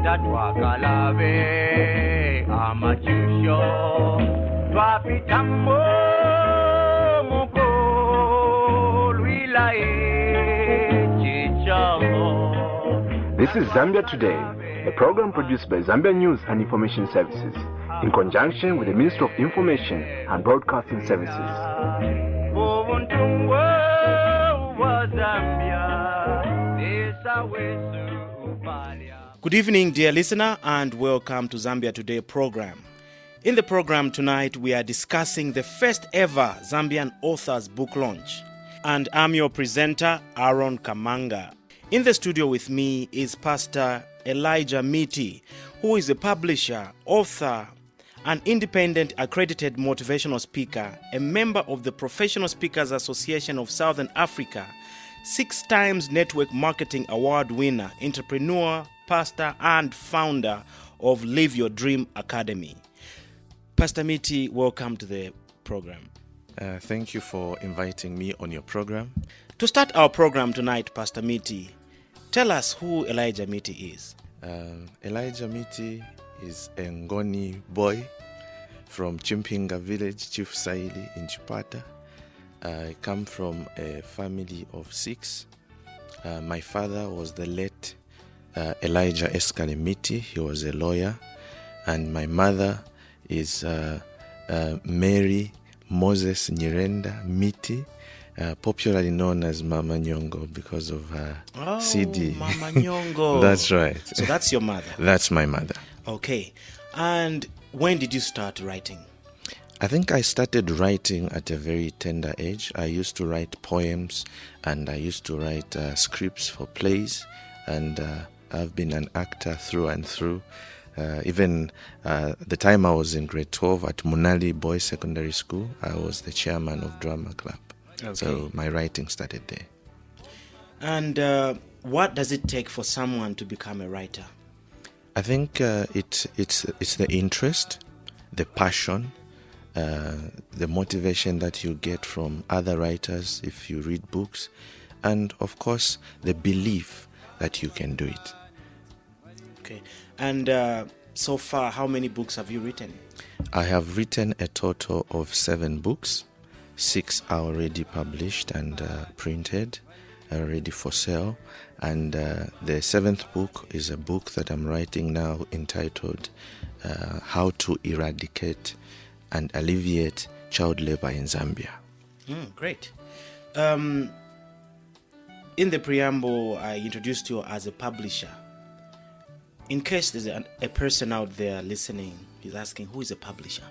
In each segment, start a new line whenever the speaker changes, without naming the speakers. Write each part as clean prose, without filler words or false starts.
tatwakalave amachusho twapitambo mukolwilae chichamo.
This is Zambia Today, a program produced by Zambia News and Information Services in conjunction with the Ministry of Information and Broadcasting Services.
Good evening, dear listener, and welcome to Zambia Today program. In the program tonight, we are discussing the first ever Zambian authors book launch. And I'm your presenter, Aaron Kamanga. In the studio with me is Pastor Elijah Miti, who is a publisher, author, an independent accredited motivational speaker, a member of the Professional Speakers Association of Southern Africa, 6 times Network Marketing Award winner, entrepreneur, pastor, and founder of Live Your Dream Academy. Pastor Miti, welcome to the program.
Thank you for inviting me on your program.
To start our program tonight, Pastor Miti, tell us who Elijah Miti is.
Elijah Miti is a Ngoni boy from Chimpinga village, Chief Saili in Chipata. I come from a family of 6. My father was the late Elijah Eskale Miti. He was a lawyer. And my mother is Mary Moses Nyirenda Miti, popularly known as Mama Nyongo because of her CD.
Mama Nyongo.
That's right.
So that's your mother?
That's my mother.
Okay. And when did you start writing?
I think I started writing at a very tender age. I used to write poems and I used to write scripts for plays, and I've been an actor through and through. Even the time I was in grade 12 at Munali Boys Secondary School, I was the chairman of drama club. Okay. So my writing started there.
And what does it take for someone to become a writer?
I think it's the interest, the passion, the motivation that you get from other writers if you read books, and of course the belief that you can do it.
Okay. And so far, how many books have you written?
I have written a total of 7 books. 6 are already published and printed, ready for sale. And the 7th book is a book that I'm writing now entitled How to Eradicate and Alleviate Child Labor in Zambia.
Great. In the preamble, I introduced you as a publisher. In case there's a person out there listening, he's asking, who is a publisher?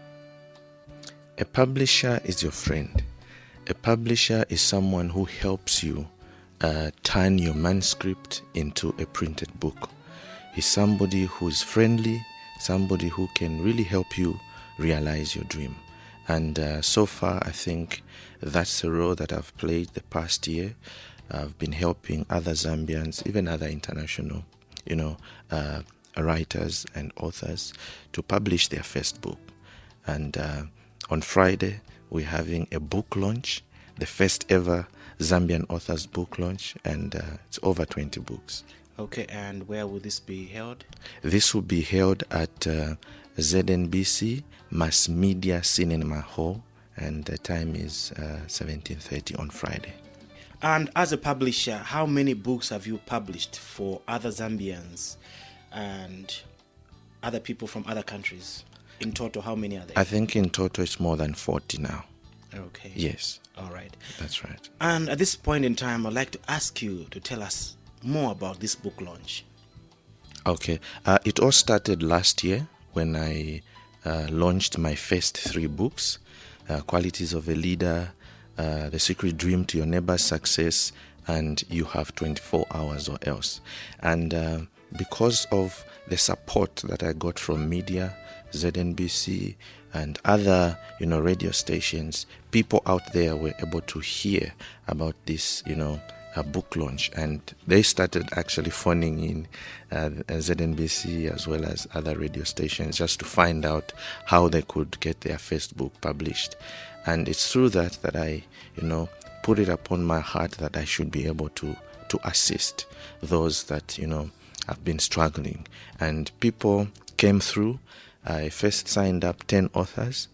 A publisher is your friend. A publisher is someone who helps you turn your manuscript into a printed book. He's somebody who is friendly, somebody who can really help you realize your dream. And so far, I think that's the role that I've played the past year. I've been helping other Zambians, even other international, writers and authors to publish their first book. And on Friday, we're having a book launch, the first ever Zambian authors book launch, and it's over 20 books.
Okay, and where will this be held?
This will be held at ZNBC Mass Media Cinema Hall, and the time is 17:30 on Friday.
And as a publisher, how many books have you published for other Zambians and other people from other countries? In total, how many are there?
I think in total it's more than 40 now.
Okay.
Yes.
All right.
That's right.
And at this point in time, I'd like to ask you to tell us more about this book launch.
Okay. It all started last year when I launched my first 3 books, Qualities of a Leader, The Secret Dream to Your Neighbor's Success, and You Have 24 Hours or Else. And because of the support that I got from media, ZNBC, and other, radio stations, people out there were able to hear about this, a book launch, and they started actually phoning in ZNBC as well as other radio stations just to find out how they could get their first book published. And it's through that I, put it upon my heart that I should be able to assist those that, I've been struggling. And people came through. I first signed up 10 authors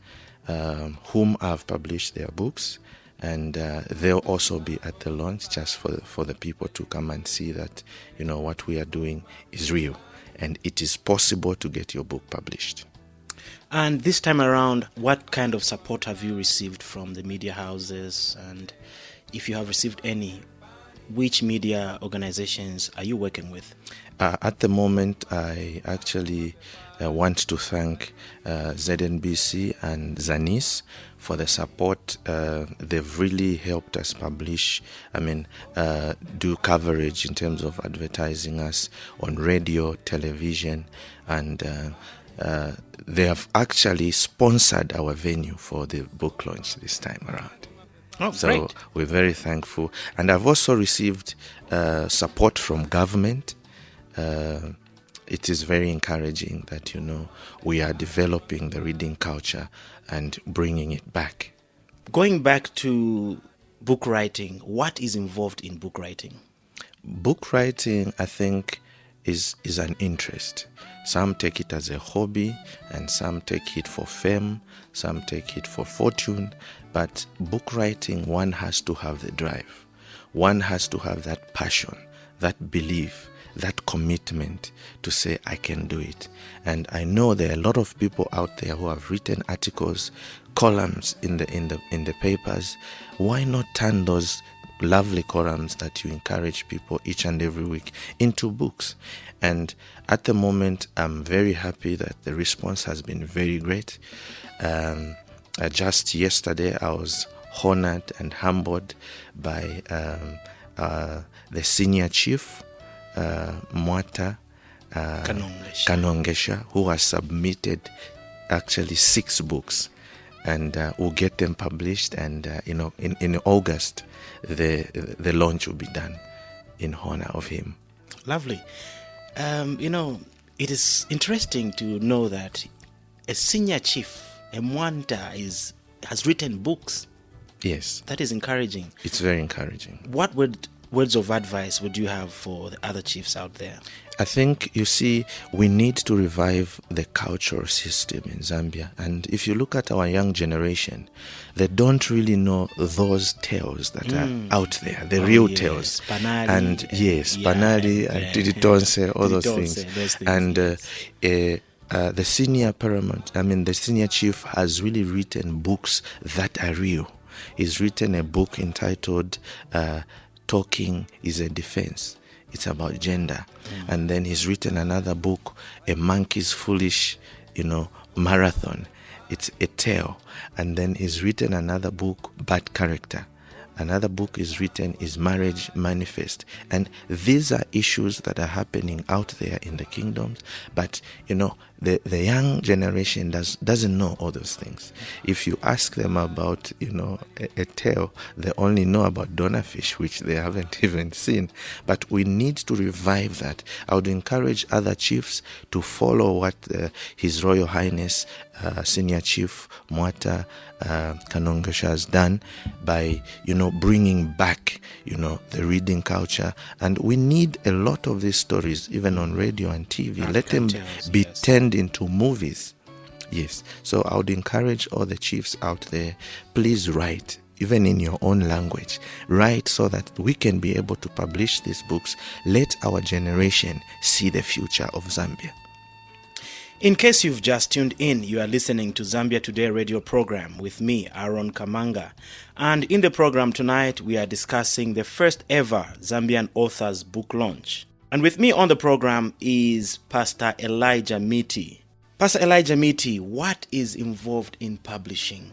whom I've published their books. And they'll also be at the launch just for the people to come and see that, what we are doing is real. And it is possible to get your book published.
And this time around, what kind of support have you received from the media houses? And if you have received any, which media organizations are you working with?
At the moment, I actually want to thank ZNBC and Zanis for the support. They've really helped us publish, do coverage in terms of advertising us on radio, television, and they have actually sponsored our venue for the book launch this time around.
Oh,
so
great.
We're very thankful. And I've also received support from government. It is very encouraging that, we are developing the reading culture and bringing it back.
Going back to book writing, what is involved in book writing?
Book writing, I think, is an interest. Some take it as a hobby, and some take it for fame, some take it for fortune. But book writing, one has to have the drive. One has to have that passion, that belief, that commitment to say, I can do it. And I know there are a lot of people out there who have written articles, columns in the papers. Why not turn those lovely columns that you encourage people each and every week into books? And at the moment, I'm very happy that the response has been very great. Just yesterday, I was honored and humbled by the senior chief, Mwata Kanongesha, who has submitted actually 6 books, and we'll get them published. And in August, the launch will be done in honor of him.
Lovely. It is interesting to know that a senior chief, a Mwanta, has written books.
Yes.
That is encouraging.
It's very encouraging.
What words of advice would you have for the other chiefs out there?
I think, we need to revive the cultural system in Zambia. And if you look at our young generation, they don't really know those tales that are out there, the real tales.
Panali,
and Panali and Tiditonse, all those things. And the senior chief has really written books that are real. He's written a book entitled Talking is a Defense. It's about gender. And then he's written another book, A Monkey's Foolish, Marathon. It's a tale. And then he's written another book, Bad Character. Another book is written is Marriage Manifest. And these are issues that are happening out there in the kingdoms. But, the young generation doesn't know all those things. If you ask them about, a tale, they only know about Donnerfish, which they haven't even seen. But we need to revive that. I would encourage other chiefs to follow what His Royal Highness Senior Chief Mwata Kanongesha has done by, bringing back, the reading culture. And we need a lot of these stories, even on radio and TV. Let them be turned into movies. Yes. So I would encourage all the chiefs out there, please write, even in your own language. Write so that we can be able to publish these books. Let our generation see the future of Zambia.
In case you've just tuned in, you are listening to Zambia Today radio program with me, Aaron Kamanga. And in the program tonight, we are discussing the first ever Zambian authors book launch. And with me on the program is Pastor Elijah Miti. Pastor Elijah Miti, what is involved in publishing?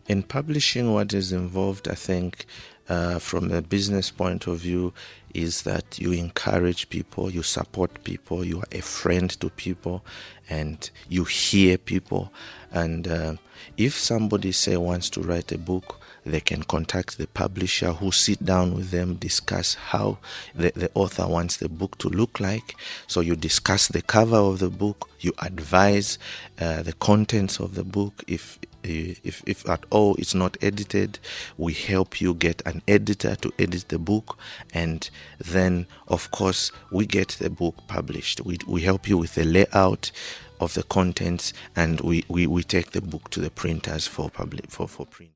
In publishing, what is involved, I think, from the business point of view, is that you encourage people, you support people, you are a friend to people, and you hear people. And if somebody, wants to write a book, they can contact the publisher, who sit down with them, discuss how the author wants the book to look like. So you discuss the cover of the book, you advise the contents of the book. If If at all it's not edited, we help you get an editor to edit the book, and then of course we get the book published. We help you with the layout of the contents, and we take the book to the printers for print.